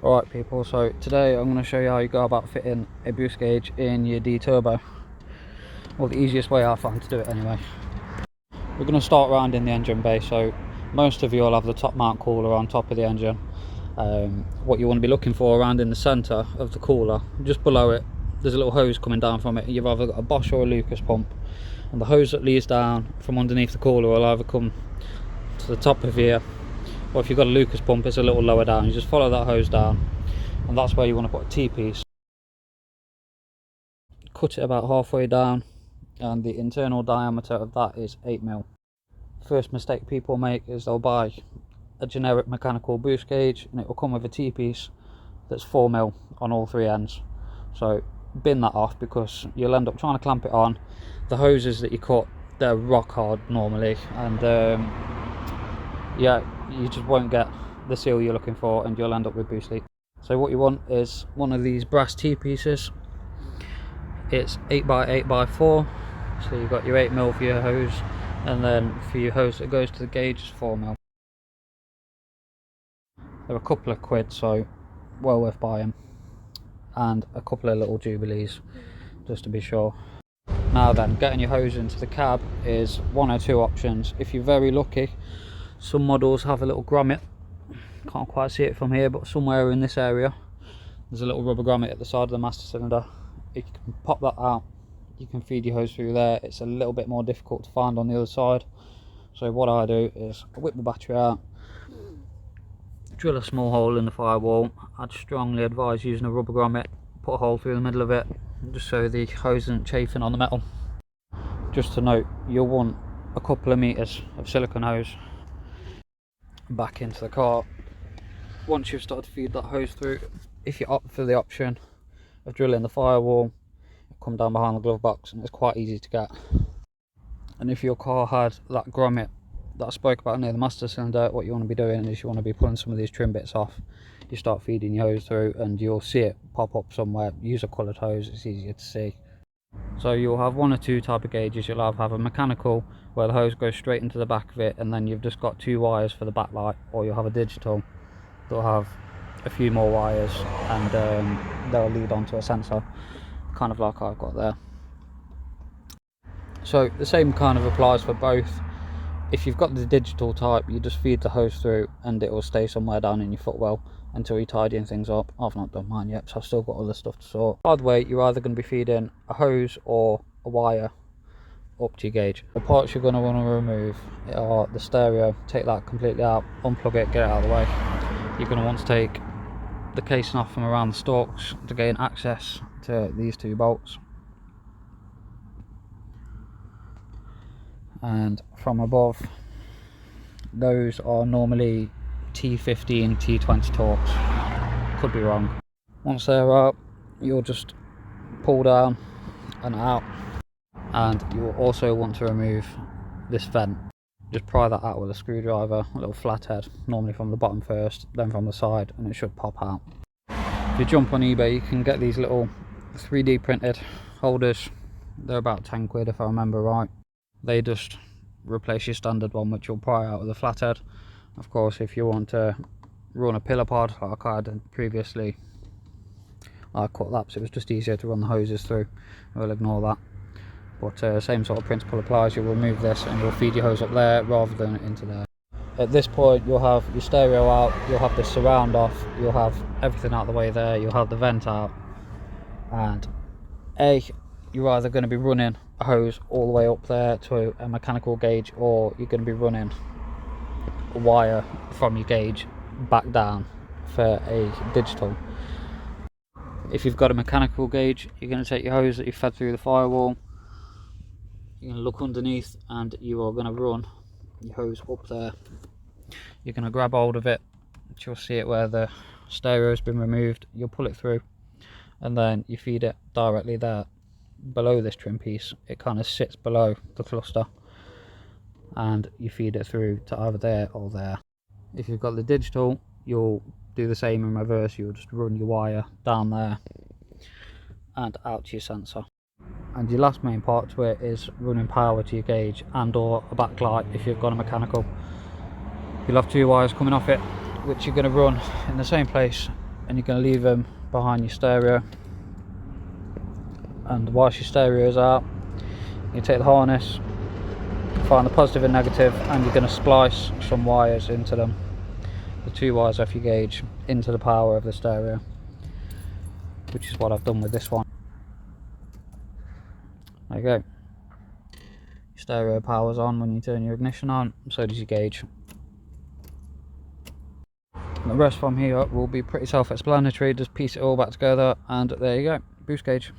Alright people, so today I'm going to show you how you go about fitting a boost gauge in your dturbo. Well, the easiest way I find to do it anyway. We're going to start round in the engine bay, so most of you will have the top mount cooler on top of the engine. What you want to be looking for around in the centre of the cooler, just below it, there's a little hose coming down from it. You've either got a Bosch or a Lucas pump, and the hose that leads down from underneath the cooler will either come to the top of here, or if you've got a Lucas pump, it's a little lower down. You just follow that hose down, and that's where you want to put a T-piece. Cut it about halfway down, and the internal diameter of that is 8mm. First mistake people make is they'll buy a generic mechanical boost gauge, and it will come with a T-piece that's 4mm on all three ends. So bin that off, because you'll end up trying to clamp it on. The hoses that you cut, they're rock hard normally, and yeah, you just won't get the seal you're looking for, and you'll end up with boost leak. So what you want is one of these brass T-pieces. It's 8x8x4, so you've got your 8mm for your hose, and then for your hose that goes to the gauge is 4mm. They're a couple of quid, so well worth buying, and a couple of little jubilees just to be sure. Now then, getting your hose into the cab is one or two options. If you're very lucky, some models have a little grommet. Can't quite see it from here, but somewhere in this area there's a little rubber grommet at the side of the master cylinder. You can pop that out, you can feed your hose through there. It's a little bit more difficult to find on the other side, so what I do is I whip the battery out, drill a small hole in the firewall. I'd strongly advise using a rubber grommet. Put a hole through the middle of it, just so the hose isn't chafing on the metal. Just to note, you'll want a couple of meters of silicone hose back into the car. Once you've started to feed that hose through, if you opt for the option of drilling the firewall, come down behind the glove box, and it's quite easy to get. And if your car had that grommet that I spoke about near the master cylinder, what you want to be doing is you want to be pulling some of these trim bits off. You start feeding your hose through, and you'll see it pop up somewhere. Use a coloured hose, it's easier to see. So you'll have one or two type of gauges. You'll have a mechanical where the hose goes straight into the back of it, and then you've just got two wires for the backlight, or you'll have a digital that'll have a few more wires, and they'll lead onto a sensor, kind of like I've got there. So the same kind of applies for both. If you've got the digital type, you just feed the hose through, and it will stay somewhere down in your footwell until you're tidying things up. I've not done mine yet, so I've still got other stuff to sort. By the way, you're either going to be feeding a hose or a wire up to your gauge. The parts you're going to want to remove are the stereo. Take that completely out, unplug it, get it out of the way. You're going to want to take the casing off from around the stalks to gain access to these two bolts, and from above, those are normally T15, T20 torques, could be wrong. Once they're out, you'll just pull down and out, and you will also want to remove this vent. Just pry that out with a screwdriver, a little flathead, normally from the bottom first, then from the side, and it should pop out. If you jump on eBay, you can get these little 3D printed holders. They're about 10 quid if I remember right. They just replace your standard one, which you'll pry out with a flathead. Of course, if you want to run a pillar pod like I did previously, I cut that, so it was just easier to run the hoses through. We'll ignore that. But same sort of principle applies. You'll remove this and you'll feed your hose up there rather than into there. At this point, you'll have your stereo out, you'll have the surround off, you'll have everything out the way there, you'll have the vent out, and you're either going to be running a hose all the way up there to a mechanical gauge, or you're going to be running a wire from your gauge back down for a digital. If you've got a mechanical gauge, you're going to take your hose that you fed through the firewall, you're going to look underneath, and you are going to run your hose up there. You're going to grab hold of it, you'll see it where the stereo has been removed. You'll pull it through, and then you feed it directly there below this trim piece. It kind of sits below the cluster, and you feed it through to either there or there. If you've got the digital, you'll do the same in reverse. You'll just run your wire down there and out to your sensor. And your last main part to it is running power to your gauge and or a backlight if you've got a mechanical. You'll have two wires coming off it, which you're going to run in the same place and you're going to leave them behind your stereo. And whilst your stereo is out, you take the harness, find the positive and negative, and you're going to splice some wires into them, the 2 wires off your gauge, into the power of the stereo, which is what I've done with this one. There you go. Your stereo power's on when you turn your ignition on, so does your gauge. And the rest from here will be pretty self-explanatory. Just piece it all back together, and there you go, boost gauge.